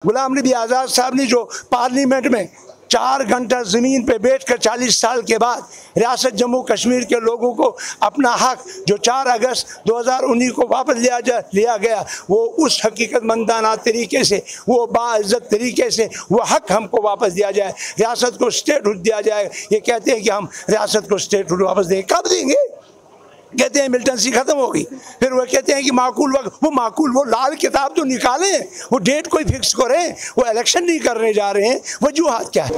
गुलाम नबी आज़ाद साहब ने जो पार्लियामेंट में 4 घंटा ज़मीन पे बैठकर 40 साल के बाद रियासत जम्मू कश्मीर के लोगों को अपना हक जो 4 अगस्त 2019 को वापस लिया गया, वो उस हकीकतमंदाना तरीके से, वो बाइज़्ज़त तरीके से वो हक हमको वापस दिया जाए, रियासत को स्टेटहुड दिया जाए। ये कहते हैं कि हम रियासत को स्टेटहुड वापस देंगे, कब देंगे? कहते हैं मिलिटेंसी खत्म होगी, फिर वो कहते हैं कि माकूल वक्त, वो माकूल वो लाल किताब तो निकालें, वो डेट कोई फिक्स करें, वो इलेक्शन नहीं करने जा रहे हैं, वजूहात क्या है?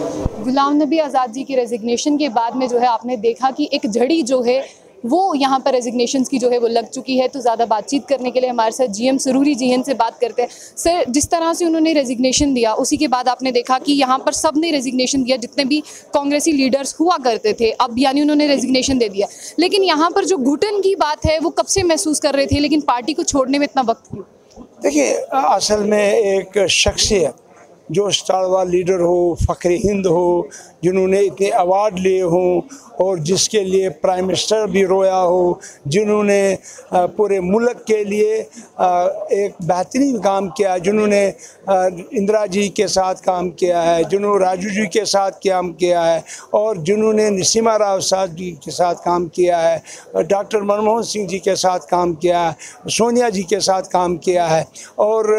गुलाम नबी आज़ाद जी की रेजिग्नेशन के बाद में जो है आपने देखा कि एक झड़ी जो है वो यहाँ पर रेजिग्नेशंस की जो है वो लग चुकी है। तो ज़्यादा बातचीत करने के लिए हमारे साथ जीएम सरूरी जी हैं, से बात करते हैं। सर, जिस तरह से उन्होंने रेजिग्नेशन दिया उसी के बाद आपने देखा कि यहाँ पर सब ने रेजिग्नेशन दिया, जितने भी कांग्रेसी लीडर्स हुआ करते थे, अब यानी उन्होंने रेजिग्नेशन दे दिया। लेकिन यहाँ पर जो घुटन की बात है वो कब से महसूस कर रहे थे, लेकिन पार्टी को छोड़ने में इतना वक्त क्यों? देखिए, असल में एक शख्सियत जो स्टारवार लीडर हो, फ़ख्र हिंद हो, जिन्होंने इतने अवार्ड लिए हों और जिसके लिए प्राइम मिनिस्टर भी रोया हो, जिन्होंने पूरे मुल्क के लिए एक बेहतरीन काम किया, जिन्होंने इंदिरा जी के साथ काम किया है, जिन्होंने राजू जी के साथ काम किया है और जिन्होंने नसीमा राव साहब जी के साथ काम किया है, डॉक्टर मनमोहन सिंह जी के साथ काम किया है, सोनिया जी के साथ काम किया है और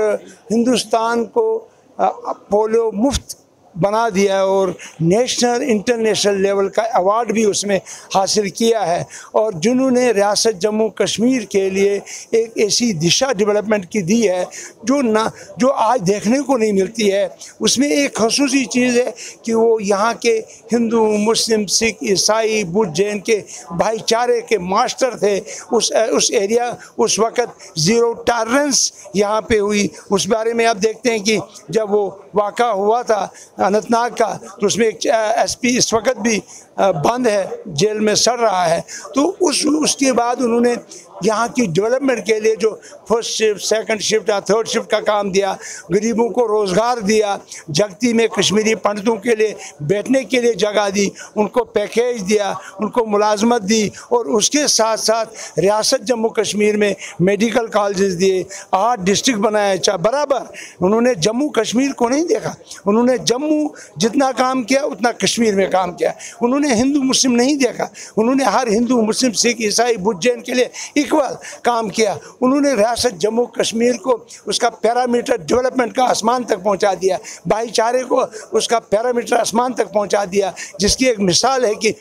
हिंदुस्तान को पोलियो मुफ्त बना दिया है और नेशनल इंटरनेशनल लेवल का अवार्ड भी उसमें हासिल किया है और जिन्होंने रियासत जम्मू कश्मीर के लिए एक ऐसी दिशा डेवलपमेंट की दी है जो आज देखने को नहीं मिलती है। उसमें एक खसूसी चीज़ है कि वो यहाँ के हिंदू, मुस्लिम, सिख, ईसाई, बुद्ध, जैन के भाईचारे के मास्टर थे। उस एरिया उस वक़्त ज़ीरो टॉलरेंस यहाँ पे हुई। उस बारे में आप देखते हैं कि जब वो वाक़ा हुआ था अनंतनाग का, तो उसमें एक एसपी इस वक्त भी बंद है, जेल में सड़ रहा है। तो उसके बाद उन्होंने यहाँ की डेवलपमेंट के लिए जो फर्स्ट शिफ्ट, सेकंड शिफ्ट या थर्ड शिफ्ट का काम दिया, गरीबों को रोज़गार दिया, जगती में कश्मीरी पंडितों के लिए बैठने के लिए जगह दी, उनको पैकेज दिया, उनको मुलाजमत दी और उसके साथ साथ रियासत जम्मू कश्मीर में मेडिकल कॉलेजेस दिए, 8 डिस्ट्रिक्ट बनाए। बराबर उन्होंने जम्मू कश्मीर को नहीं देखा, उन्होंने जम्मू जितना काम किया उतना कश्मीर में काम किया। उन्होंने हिंदू मुस्लिम नहीं देखा, उन्होंने हर हिंदू, मुस्लिम, सिख, ईसाई, बुद्ध, जैन के लिए इक्वल काम किया। उन्होंने रियासत जम्मू कश्मीर को उसका पैरामीटर डेवलपमेंट का आसमान तक पहुंचा दिया, भाईचारे को उसका पैरामीटर आसमान तक पहुंचा दिया, जिसकी एक मिसाल है कि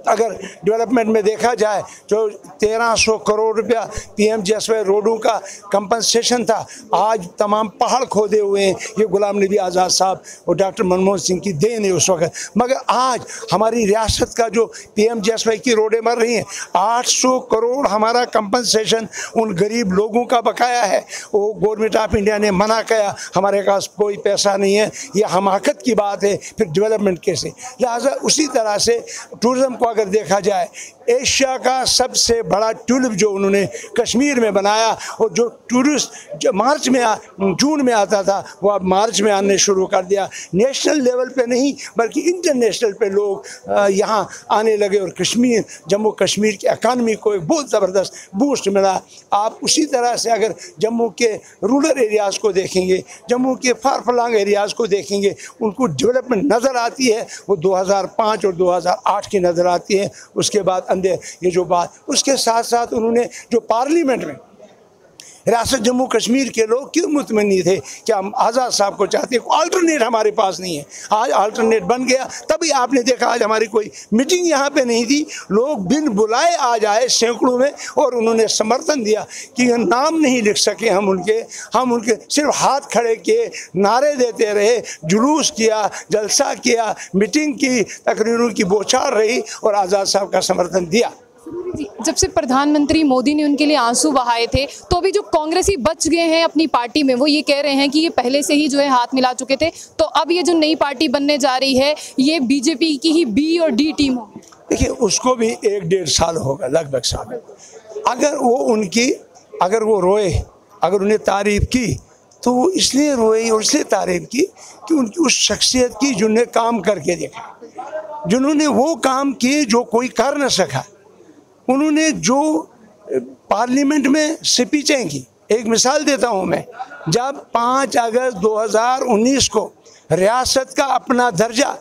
अगर डेवलपमेंट में देखा जाए तो 1300 करोड़ रुपया PMGSY रोडों का कंपनसेशन था, आज तमाम पहाड़ खोदे हुए हैं। ये गुलाम नबी आज़ाद साहब और डॉक्टर मनमोहन सिंह की देन है उस वक्त। मगर आज हमारी रियासत का जो PMGSY की रोडें मर रही हैं, 800 करोड़ हमारा कंपनसेशन उन गरीब लोगों का बकाया है। वो गवर्नमेंट ऑफ इंडिया ने मना किया, हमारे पास कोई पैसा नहीं है, ये हमाकत की बात है। फिर डेवलपमेंट कैसे? लिहाजा उसी तरह से टूरिज़्म को अगर देखा जाए, एशिया का सबसे बड़ा ट्यूलिप जो उन्होंने कश्मीर में बनाया और जो टूरिस्ट जो जून में आता था वो अब मार्च में आने शुरू कर दिया। नेशनल लेवल पे नहीं बल्कि इंटरनेशनल पे लोग यहाँ आने लगे और जम्मू कश्मीर की इकानमी को एक बहुत ज़बरदस्त बूस्ट मिला। आप उसी तरह से अगर जम्मू के रूरल एरियाज़ को देखेंगे, जम्मू के फार फलांग एरियाज़ को देखेंगे, उनको डेवलपमेंट नज़र आती है, वो 2005 और 2008 की नज़र आती है। उसके बाद अंदर ये जो बात, उसके साथ साथ उन्होंने जो पार्लियामेंट में रियासत जम्मू कश्मीर के लोग क्यों मुतमनी थे कि हम आज़ाद साहब को चाहते हैं, अल्टरनेट हमारे पास नहीं है। आज अल्टरनेट बन गया, तभी आपने देखा आज हमारी कोई मीटिंग यहाँ पे नहीं थी, लोग बिन बुलाए आज आए सैकड़ों में और उन्होंने समर्थन दिया कि नाम नहीं लिख सके हम उनके सिर्फ हाथ खड़े किए, नारे देते रहे, जुलूस किया, जलसा किया, मीटिंग की, तकरीरों की बौछार रही और आज़ाद साहब का समर्थन दिया। जब से प्रधानमंत्री मोदी ने उनके लिए आंसू बहाए थे, तो अभी जो कांग्रेसी बच गए हैं अपनी पार्टी में, वो ये कह रहे हैं कि ये पहले से ही जो है हाथ मिला चुके थे, तो अब ये जो नई पार्टी बनने जा रही है ये बीजेपी की ही B और D टीम होगी। देखिए, उसको भी 1-1.5 साल होगा, लगभग साल। अगर वो रोए, अगर उन्हें तारीफ की तो वो इसलिए रोए और इसलिए तारीफ की कि उनकी उस शख्सियत की जिन्होंने काम करके देखा, जिन्होंने वो काम किए जो कोई कर न सका, उन्होंने जो पार्लियामेंट में स्पीचें की। एक मिसाल देता हूँ मैं, जब 5 अगस्त 2019 को रियासत का अपना दर्जा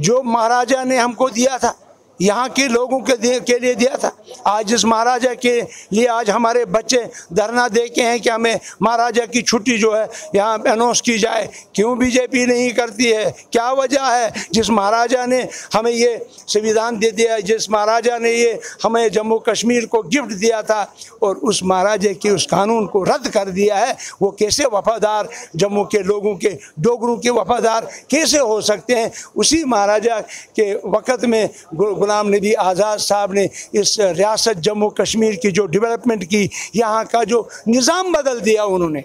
जो महाराजा ने हमको दिया था, यहाँ के लोगों के लिए दिया था, आज इस महाराजा के लिए आज हमारे बच्चे धरना दे के हैं कि हमें महाराजा की छुट्टी जो है यहाँ अनाउंस की जाए। क्यों बीजेपी नहीं करती है? क्या वजह है? जिस महाराजा ने हमें ये संविधान दे दिया, जिस महाराजा ने ये हमें जम्मू कश्मीर को गिफ्ट दिया था और उस महाराजा के उस कानून को रद्द कर दिया है, वो कैसे वफादार जम्मू के लोगों के, डोगरों के वफादार कैसे हो सकते हैं? उसी महाराजा के वक़्त में गुलाम नबी आज़ाद साहब ने इस रियासत जम्मू कश्मीर की जो डेवलपमेंट की, यहाँ का जो निज़ाम बदल दिया, उन्होंने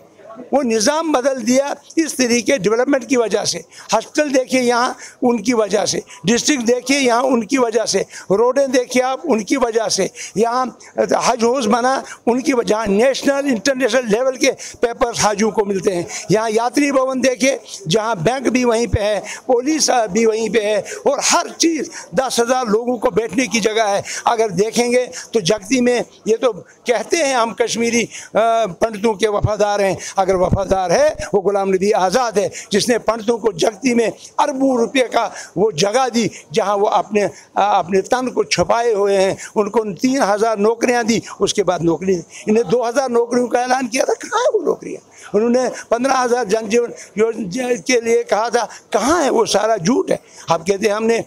वो निज़ाम बदल दिया इस तरीके डेवलपमेंट की वजह से। हॉस्पिटल देखिए यहाँ उनकी वजह से, डिस्ट्रिक्ट देखिए यहाँ उनकी वजह से, रोडें देखिए आप उनकी वजह से, यहाँ हज हाउस बना उनकी वजह, नेशनल इंटरनेशनल लेवल के पेपर्स हाजियों को मिलते हैं। यहाँ यात्री भवन देखिए, जहाँ बैंक भी वहीं पे है, पुलिस भी वहीं पे है और हर चीज़ 10,000 लोगों को बैठने की जगह है। अगर देखेंगे तो जगती में, ये तो कहते हैं हम कश्मीरी पंडितों के वफादार हैं, अगर वफादार है वो गुलाम नबी आज़ाद है, जिसने पंडितों को जगती में अरबों रुपये का वो जगह दी, जहां वो अपने तन को छुपाए हुए हैं। उनको 3,000 नौकरियां दी, उसके बाद नौकरी इन्हें 2,000 नौकरियों का ऐलान किया था। कहाँ है वो नौकरियाँ? उन्होंने 15,000 जनजीवन योजना के लिए कहा था, कहाँ है? वो सारा झूठ है। आप कहते हैं हमने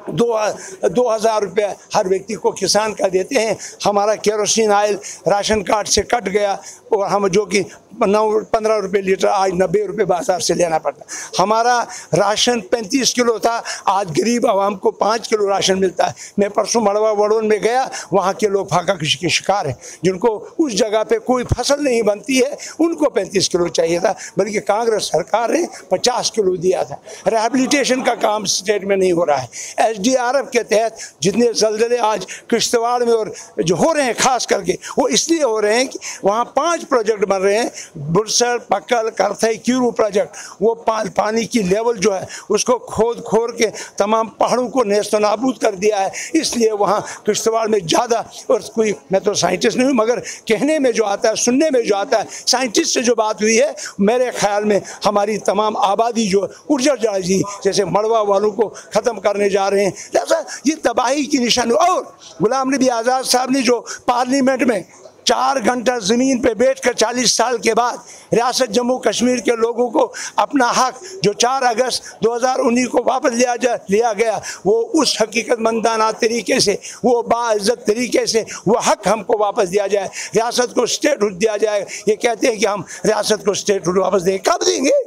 2,000 रुपये हर व्यक्ति को किसान का देते हैं। हमारा केरोसिन ऑयल राशन कार्ड से कट गया और हम जो कि 15 रुपये लीटर आज 90 रुपये बाजार से लेना पड़ता। हमारा राशन 35 किलो था, आज गरीब आवाम को 5 किलो राशन मिलता है। मैं परसों मड़वा वड़ोन में गया, वहाँ के लोग फाका कृषि के शिकार हैं, जिनको उस जगह पे कोई फसल नहीं बनती है, उनको 35 किलो चाहिए था, बल्कि कांग्रेस सरकार ने 50 किलो दिया था। रिहैबिलिटेशन का काम स्टेट में नहीं हो रहा है। SDRF के तहत जितने ज़लज़ले आज किश्तवाड़ में और जो हो रहे हैं, खास करके वो इसलिए हो रहे हैं कि वहाँ 5 प्रोजेक्ट बन रहे हैं, बुरसर, पक्कल, करथई, कीरू प्रोजेक्ट। वो पानी की लेवल जो है उसको खोद के तमाम पहाड़ों को नेस्तो नाबूद कर दिया है। इसलिए वहाँ किश्तवाड़ में ज़्यादा, और कोई, मैं तो साइंटिस्ट नहीं हूँ, मगर कहने में जो आता है, सुनने में जो आता है, साइंटिस्ट से जो बात हुई है, मेरे ख्याल में हमारी तमाम आबादी जो उजड़ जाएगी, जैसे मड़वा वालों को ख़त्म करने जा रहे हैं, जैसा ये तबाही की निशानी। और गुलाम नबी आज़ाद साहब ने जो पार्लियामेंट में 4 घंटा ज़मीन पे बैठकर 40 साल के बाद रियासत जम्मू कश्मीर के लोगों को अपना हक जो 4 अगस्त 2019 को वापस लिया गया, वो उस हकीकतमंदाना तरीके से, वो बाइज़्ज़त तरीके से वो हक हमको वापस दिया जाए, रियासत को स्टेटहुड दिया जाए। ये कहते हैं कि हम रियासत को स्टेटहुड वापस देंगे, कब देंगे?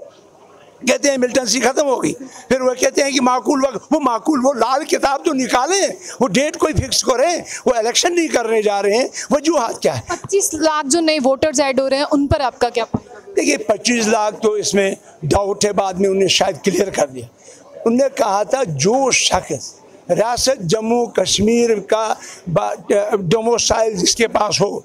कहते हैं मिलिटेंसी खत्म होगी, फिर वो कहते हैं कि माकूल वक्त, वो लाल किताब तो निकालें, वो डेट कोई फिक्स करें, वो इलेक्शन नहीं करने जा रहे हैं, वजूहात क्या है? 25 लाख जो नए वोटर्स ऐड हो रहे हैं, उन पर आपका क्या? देखिए 25 लाख तो इसमें डाउट है, बाद में उन्हें शायद क्लियर कर दिया। उनने कहा था जो शख्स रियासत जम्मू कश्मीर का डोमिसाइल जिसके पास हो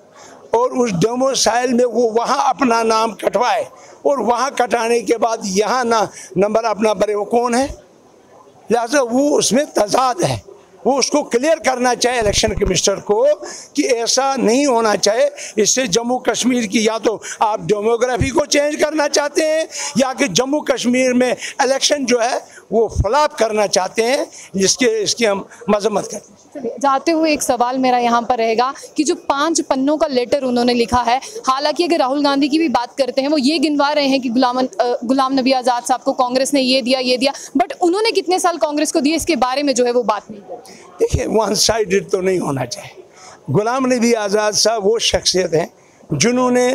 और उस डोमिसाइल में वो वहाँ अपना नाम कटवाए और वहाँ कटाने के बाद यहाँ ना नंबर अपना भरे, वो कौन है? लिहाजा वो उसमें तजाद है, वो उसको क्लियर करना चाहिए इलेक्शन कमिश्नर को कि ऐसा नहीं होना चाहिए। इससे जम्मू कश्मीर की, या तो आप डेमोग्राफी को चेंज करना चाहते हैं या कि जम्मू कश्मीर में इलेक्शन जो है वो फ्लॉप करना चाहते हैं, इसकी हम मजम्मत करें। जाते हुए एक सवाल मेरा यहाँ पर रहेगा कि जो 5 पन्नों का लेटर उन्होंने लिखा है, हालांकि अगर राहुल गांधी की भी बात करते हैं, वो ये गिनवा रहे हैं कि गुलाम नबी आज़ाद साहब को कांग्रेस ने ये दिया, बट उन्होंने कितने साल कांग्रेस को दिए, इसके बारे में जो है वो बात नहीं करते। देखिए वन साइडेड तो नहीं होना चाहिए। गुलाम नबी आज़ाद साहब वो शख्सियत हैं जिन्होंने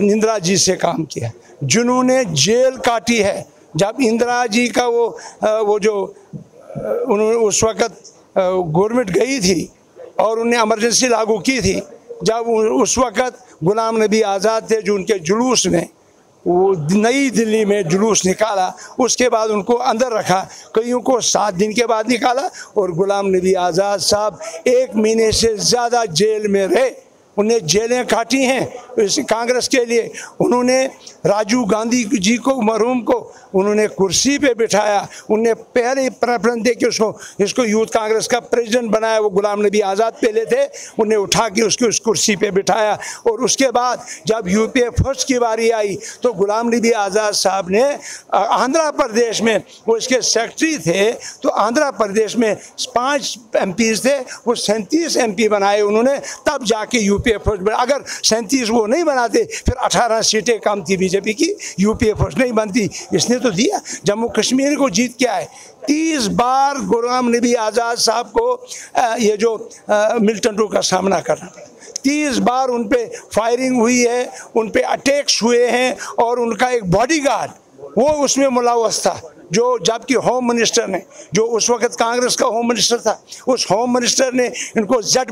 इंदिरा जी से काम किया, जिन्होंने जेल काटी है। जब इंदिरा जी का वो जो उन्होंने उस वक़्त गवर्नमेंट गई थी और उन्हें इमरजेंसी लागू की थी, जब उस वक़्त गुलाम नबी आज़ाद थे, जो उनके जुलूस में वो नई दिल्ली में जुलूस निकाला, उसके बाद उनको अंदर रखा, कईयों को 7 दिन के बाद निकाला और गुलाम नबी आज़ाद साहब 1 महीने से ज़्यादा जेल में रहे। उन्हें जेलें काटी हैं इस कांग्रेस के लिए। उन्होंने राजीव गांधी जी को, मरहूम को उन्होंने कुर्सी पे बिठाया। उनने पहले प्रेफरेंस दे के इसको यूथ कांग्रेस का प्रेसिडेंट बनाया। वो गुलाम नबी आज़ाद पहले थे, उन्हें उठा के उसको उस कुर्सी पे बिठाया। और उसके बाद जब यूपीए फर्स्ट की बारी आई तो गुलाम नबी आज़ाद साहब ने आंध्र प्रदेश में, वो इसके सेक्रेटरी थे, तो आंध्र प्रदेश में 5 MPs थे, वो 37 MP बनाए उन्होंने, तब जाके यूपीए फर्स्ट बना। अगर 37 वो नहीं बनाते फिर 18 सीटें कम थी बीजेपी की, यूपीए फर्स्ट नहीं बनती। इसने तो दिया, जम्मू कश्मीर को जीत के आए। 30 बार गुलाम नबी आज़ाद साहब को ये जो मिल्टन रू का सामना करना पड़ा। 30 बार उन पे फायरिंग हुई है, उन पे अटैक्स हुए हैं, और उनका एक बॉडीगार्ड वो उसमें मुलव्वस था, जो जबकि होम मिनिस्टर ने, जो उस वक्त कांग्रेस का होम मिनिस्टर था, उस होम मिनिस्टर ने इनको Z+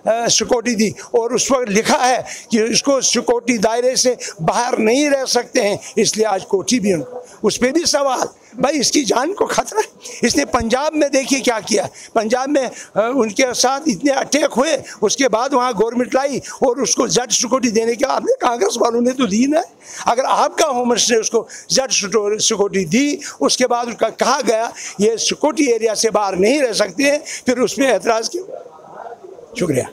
सिक्योरिटी दी। और उस वक्त लिखा है कि इसको सिक्योरिटी दायरे से बाहर नहीं रह सकते हैं, इसलिए आज कोठी भी उनको, उस पर भी सवाल। भाई इसकी जान को खतरा है। इसने पंजाब में देखिए क्या किया, पंजाब में उनके साथ इतने अटैक हुए, उसके बाद वहाँ गवर्नमेंट लाई और उसको Z सिक्योरिटी देने के आपने कांग्रेस वालों ने तो दी ना। अगर आपका होम मिनिस्टर ने उसको Z सिक्योरिटी दी, उसके बाद उसका कहा गया ये सिक्योरिटी एरिया से बाहर नहीं रह सकते हैं, फिर उसमें एतराज़ क्यों? शुक्रिया।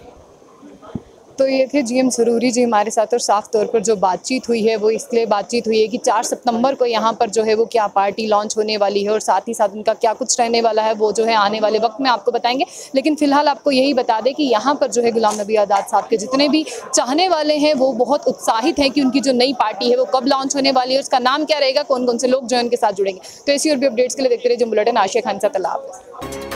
तो ये थे GM सरूरी जी हमारे साथ, और साफ तौर पर जो बातचीत हुई है वो इसलिए बातचीत हुई है कि 4 सितंबर को यहाँ पर जो है वो क्या पार्टी लॉन्च होने वाली है, और साथ ही साथ उनका क्या कुछ रहने वाला है वो जो है आने वाले वक्त में आपको बताएंगे। लेकिन फिलहाल आपको यही बता दें कि यहाँ पर जो है गुलाम नबी आज़ाद साहब के जितने भी चाहने वाले हैं वो बहुत उत्साहित हैं कि उनकी जो नई पार्टी है वो कब लॉन्च होने वाली है, उसका नाम क्या रहेगा, कौन कौन से लोग जो है उनके साथ जुड़ेंगे। तो ऐसी और भी अपडेट्स के लिए देखते रहिए जो बुलेटिन। आशिया खान से, अल्लाह हाफ़िज़।